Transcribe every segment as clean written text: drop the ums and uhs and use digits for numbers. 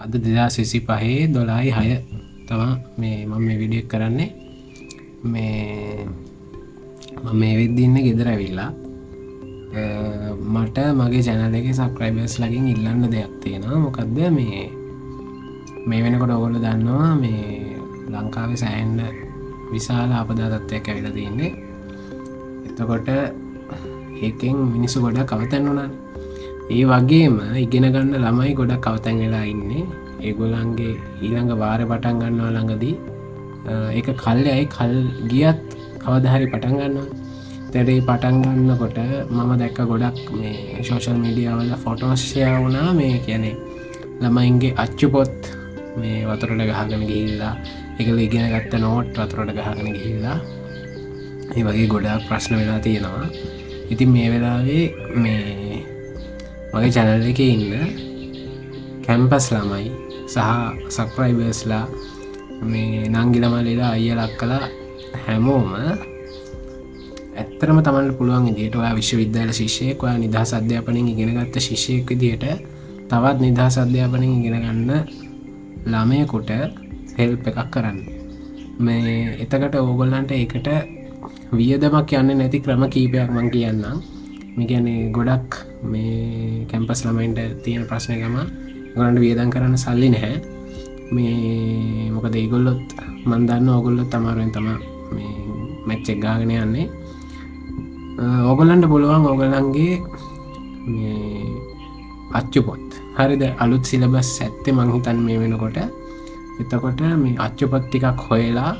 අද 2025 12/6 තමයි මම මේ වීඩියෝ එක කරන්නේ. මම මේ වෙද්දි ඉන්නේ ගෙදර ඇවිල්ලා. මට මගේ channel එකේ subscribers ලගෙන් ඉල්ලන්න දෙයක් තියෙනවා. මොකද්ද මේ වෙනකොට ඔයගොල්ලෝ දන්නවා මේ ලංකාවේ සෑහෙන විශාල ආපදා තත්ත්වයක් ඇවිල්ලා තියෙන්නේ. එතකොට ඒකෙන් මිනිස්සු ගොඩක් අවතැන් වුණානේ. ඒ වගේම ඉගෙන ගන්න ළමයි ගොඩක් අවතැන් වෙලා ඉන්නේ. ඒගොල්ලන්ගේ ඊළඟ වාරේ පටන් ගන්නවා ළඟදී. ඒක කල්යයි කල් ගියත් කවදා හරි පටන් ගන්නවා. ඒතර ඒ පටන් ගන්නකොට මම දැක්ක ගොඩක් මේ සෝෂල් මීඩියා වල ෆොටෝස් ෂෙයා වුණා. මේ කියන්නේ ළමයින්ගේ අච්චු පොත් මේ වතුරට ගහගෙන ගිහිල්ලා ඒකල ඉගෙන ගත්ත නෝට් වතුරට ගහගෙන ගිහිල්ලා ඒ වගේ ගොඩාක් ප්‍රශ්න වෙලා තියෙනවා. ඉතින් මේ වෙලාවේ මගේ channel එකේ ඉන්න කැම්පස් ළමයි සහ සබ්ස්ක්‍රයිබර්ස්ලා මේ නංගිලා මල්ලිලා අයියලා අක්කලා හැමෝම ඇත්තටම තමන්ට පුළුවන් විදිහට ඔයා විශ්වවිද්‍යාල ශිෂ්‍යයෙක්, ඔයා නිදහස් අධ්‍යාපනයෙන් ඉගෙන ගත්ත ශිෂ්‍යයෙක් විදිහට තවත් නිදහස් අධ්‍යාපනයෙන් ඉගෙන ගන්න ළමයෙකුට හෙල්ප් එකක් කරන්න. මේ එතකොට ඕගොල්ලන්ට ඒකට වියදමක් යන්නේ නැති ක්‍රම කීපයක් මම කියන්නම්. මේ කියන්නේ ගොඩක් මේ කැම්පස් ළමයින්ට තියෙන ප්‍රශ්නේ ගම ඒගොල්ලන්ට වියදම් කරන්න සල්ලි නැහැ. මේ මොකද ඒගොල්ලොත් මම දන්නවා ඕගොල්ලොත් අමාරුවෙන් තමයි මේ මැච් එක ගහගෙන යන්නේ. ඕගොල්ලන්ට පුළුවන් ඕගොල්ලන්ගේ මේ අච්චු පොත් හරිද අලුත් සිලබස් ඇත්තේ මං හිතන්නේ මේ වෙනකොට. එතකොට මේ අච්චු පොත් ටිකක් හොයලා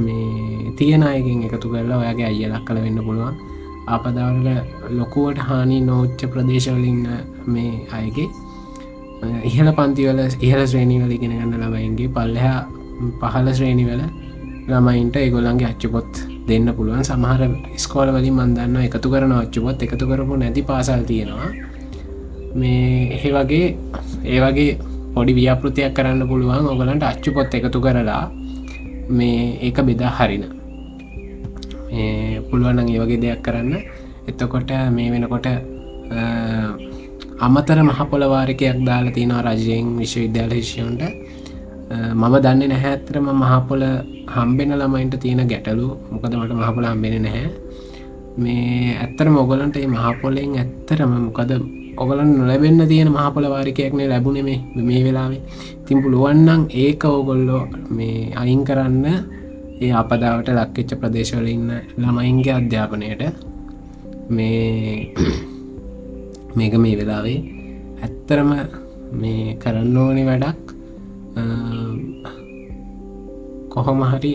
මේ තියෙන අයගෙන් එකතු කරලා ඔයාගේ අයියලා අක්කලා වෙන්න පුළුවන්. ආපදාවල ලොකුවට හානි නොවච්ච ප්‍රදේශවල ඉන්න මේ අයගේ ඉහළ පන්තිවල ඉහළ ශ්‍රේණිවල ඉගෙන ගන්න ළමයින්ගේ පල්ලෙහා පහළ ශ්‍රේණිවල ළමයින්ට ඒගොල්ලන්ගේ අච්චු පොත් දෙන්න පුළුවන්. සමහර ඉස්කෝල වලින් මම දන්නවා එකතු කරන අච්චු පොත් එකතු කරපු නැති පාසල් තියෙනවා. මේ ඒ වගේ පොඩි ව්‍යාපෘතියක් කරන්න පුළුවන් ඔයගලන්ට අච්චු පොත් එකතු කරලා මේ ඒක බෙදා හරින. මේ පුළුවන් නම් ඒ වගේ දෙයක් කරන්න. එතකොට මේ වෙනකොට අමතර මහ පොළ වාරිකයක් දාලා තිනවා රජයෙන් විශ්වවිද්‍යාල ශිෂ්‍යයන්ට. මම දන්නේ නැහැ ඇත්තටම මහ පොළ හම්බෙන ළමයින්ට තියෙන ගැටලු. මොකද මට මහ පොළ හම්බෙන්නේ නැහැ. මේ ඇත්තටම ඔයගලන්ට මේ මහ පොළෙන් ඇත්තටම මොකද ඔයගලන්ට නොලැබෙන්න තියෙන මහ පොළ වාරිකයක් නේ ලැබුණේ මේ වෙලාවේ. ඉතින් පුළුවන් නම් ඒක ඔයගොල්ලෝ මේ අයින් කරන්න ඒ ආපදාවට ලක් වෙච්ච ප්‍රදේශවල ඉන්න ළමයින්ගේ අධ්‍යාපනයට මේක මේ වෙලාවේ ඇත්තරම මේ කරන්න ඕනේ වැඩක්. කොහොම හරි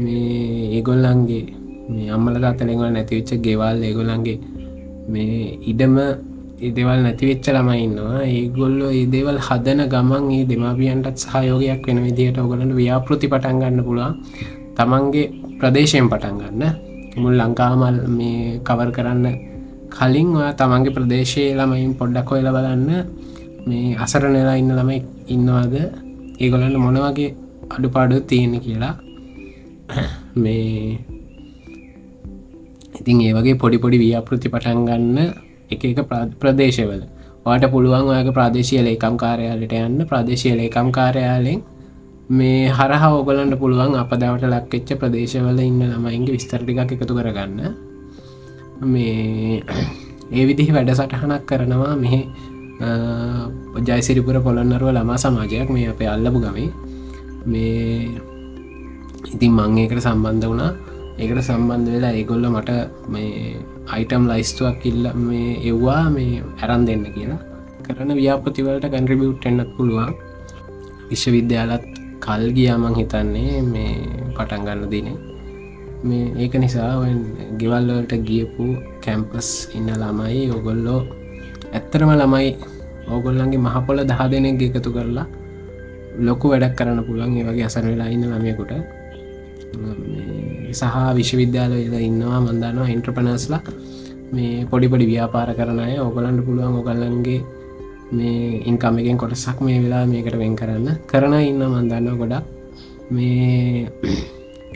මේ ඒගොල්ලන්ගේ මේ අම්මලා තාත්තලා වල නැති වෙච්ච ගෙවල් ඒගොල්ලන්ගේ මේ ඉඩම ඒ දේවල් නැති වෙච්ච ළමයි ඉන්නවා. ඒගොල්ලෝ මේ දේවල් හදන ගමන් මේ දෙමාපියන්ටත් සහයෝගයක් වෙන විදිහට ඔයගොල්ලන්ට ව්‍යාපෘති පටන් ගන්න පුළුවන්. තමන්ගේ ප්‍රදේශයෙන් පටන් ගන්න. මුළු ලංකාවම මේ කවර් කරන්න කලින් ඔයා තමන්ගේ ප්‍රදේශයේ ළමයින් පොඩ්ඩක් හොයලා බලන්න මේ අසරණ වෙලා ඉන්න ළමයි ඉන්නවද? ඒගොල්ලන්ට මොන වගේ අඩුපාඩු තියෙන්නේ කියලා. මේ ඉතින් ඒ වගේ පොඩි ව්‍යාපෘති පටන් ගන්න එක ප්‍රදේශවල. ඔයාට පුළුවන් ඔයාගේ ප්‍රාදේශීය ලේකම් කාර්යාලයට යන්න. ප්‍රාදේශීය ලේකම් කාර්යාලයෙන් මේ හරහා ඔයගලන්ට පුළුවන් අපදාවට ලක් වෙච්ච ප්‍රදේශවල ඉන්න ළමයින්ගේ විස්තර ටිකක් එකතු කරගන්න. මේ ඒ විදිහේ වැඩසටහනක් කරනවා මෙහි ජයසිරිපුර පොළොන්නරුව ළමා සමාජයක් මේ අපේ අල්ලපු ගමේ. මේ ඉතින් මම ඒකට සම්බන්ධ වුණා. ඒකට සම්බන්ධ වෙලා ඒගොල්ලෝ මට මේ අයිටම් ලයිස්තුවක් මේ එව්වා මේ අරන් දෙන්න කියලා. කරන ව්‍යාපෘති වලට කන්ට්‍රිබියුට් වෙන්නත් පුළුවන්. විශ්වවිද්‍යාලත් කල් ගියා මං හිතන්නේ මේ පටන් ගන්න දිනේ. මේ ඒක නිසා ඔය ගෙවල් වලට ගියපු කැම්පස් ඉන්න ළමයි ඕගොල්ලෝ ඇත්තටම ළමයි ඕගොල්ලන්ගේ මහ පොළ 10 දෙනෙක් එකතු කරලා ලොකු වැඩක් කරන්න පුළුවන්. ඒ වගේ අසරණ වෙලා ඉන්න ළමයෙකුට සහ විශ්වවිද්‍යාලවල ඉන්නවා මම දන්නවා එන්ටර්ප්‍රෙනර්ස්ලා මේ පොඩි ව්‍යාපාර කරන අය. ඕගොල්ලන්ට පුළුවන් ඕගොල්ලන්ගේ මේ ඉන්කම් එකෙන් කොටසක් මේ වෙලාව මේකට වෙන් කරන ඉන්න මම දන්නවා ගොඩක්. මේ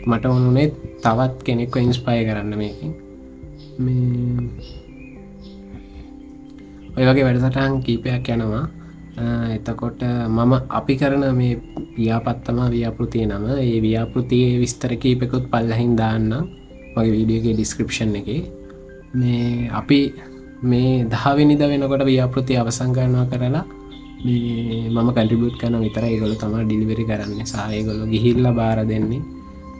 මට වුණේ තවත් කෙනෙක්ව ඉන්ස්පයර් කරන්න මේකෙන්. මේ ඔය වගේ වැඩසටහන් කීපයක් යනවා. එතකොට මම අපි කරන මේ ව්‍යාපත්තම ව්‍යාපෘතිය නම ඒ ව්‍යාපෘතියේ විස්තර කීපකුත් පල්ලහින් දාන්න මගේ වීඩියෝගේ ඩිස්ක්‍රපෂන් එක මේ අපි මේ දහවිනිද වෙනකොට ව්‍යාපෘතිය අවසං කරනවා කරලා මම කටිබුට් කන විතර ඒගොල තම ඩිලිවරි කරන්න සහයගොල්ල ගිහිල්ල බාර දෙන්නේ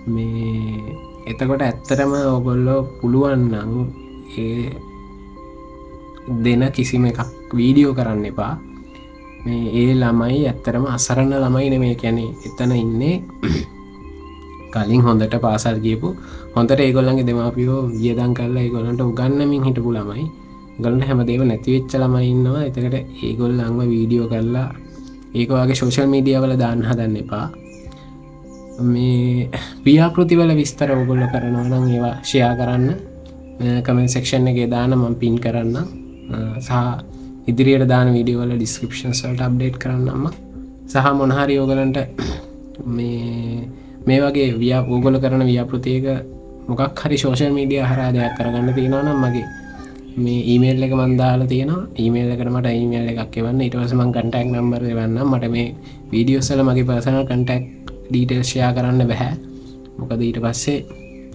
මේ එතකොට ඇත්තරම ඔගොල්ලෝ පුළුවන්නම් ඒ දෙන කිසිම එකක් වීඩියෝ කරන්න එපා මේ ඒ ළමයි ඇත්තරම අසරන්න ළමයි නෙමේ කැනෙ එතන ඉන්නේ කලින් හොඳට පාසල් ගියපු හොඳට ඒගොල්ලන්ගේ දෙමාපියෝ වියදන් කරලා ඒගොල්ලන්ට උගන්නමින් හිටපු ළමයි ගලට හැමදේව නැතිවෙච්ච ළමයි ඉන්නවා එතකට ඒගොල්ලන්ව වීඩියෝ කරලා ඒක වගේ සෝෂල් මීඩියවල දාන්න හදන්න එපා මේ ව්‍යාපෘතිවල විස්තර ඔගොල්ල කරනවා නම් ඒවා ෂයා කරන්න කමෙන් සෙක්ෂන් එක දාන මම පින් කරන්න සහ ඉදිරියට දාන වීඩියෝවල ඩිස්ක්‍රිප්ෂන්ස් වලට අප්ඩේට් කරන්නම්ම සහ මොනහරි ඕගලන්ට මේ වගේ ඕගොල කරන ව්‍යාපෘතියක මොකක් හරි සෝෂල් මීඩිය හරහා දෙයක් කරගන්න තියෙනවා නම් මගේ මේ ඊමේල් එක මන් දාලා තියෙනවා ඊමේල් එකට මට ඊමේල් එකක් එවන්න ඊට පස්සේ මම කන්ටැක්ට් නම්බර් එවන්නම් මට මේ වීඩියෝස් වල මගේ පර්සනල් කන්ටැක්ට් ඩීටේල්ස් ෂෙයා කරන්න බෑ මොකද ඊට පස්සේ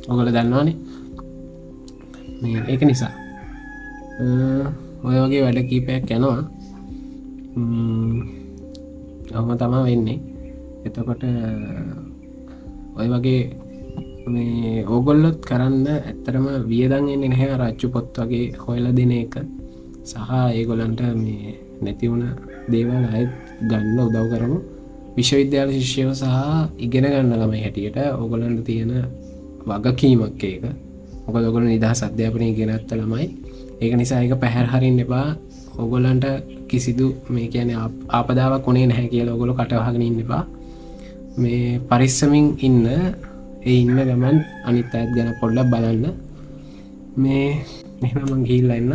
ඔයගොල්ලෝ දන්නවනේ මේ ඒක නිසා ඔය වගේ වැඩ කීපයක් යනවා ඔහොම තමයි වෙන්නේ එතකොට ඔය වගේ මේ ඕගොල්ලොත් කරන්න ඇත්තරම වියදන් එන්නේ නැහැ රච්චු පොත් වගේ හොයලා දෙන එක සහ ඒගොල්ලන්ට මේ නැතිවුණ දේවල් අයත් ගන්න උදව් කරමු විශ්වවිද්‍යාල ශිෂ්‍යයෝ සහ ඉගෙන ගන්න ළමයි හැටියට ඕගොල්ලන්ට තියෙන වගකීමක් ඒක මොකද ඔයගොල්ලෝ නිදහස් අධ්‍යාපනය ඉගෙන ගත්ත ළමයි ඒක නිසා ඒක පැහැර හරින්න එපා ඔයගොල්ලන්ට කිසිදු මේ කියන්නේ ආපදාවක් උනේ නැහැ කියලා ඔයගොල්ලෝ කට වහගෙන ඉන්න එපා මේ පරිස්සමින් ඉන්න ඒ ඉන්න ගමන් අනිත් අයත් ගැන පොඩ්ඩක් බලන්න මේ එහෙනම් මං ගිහිල්ලා එන්න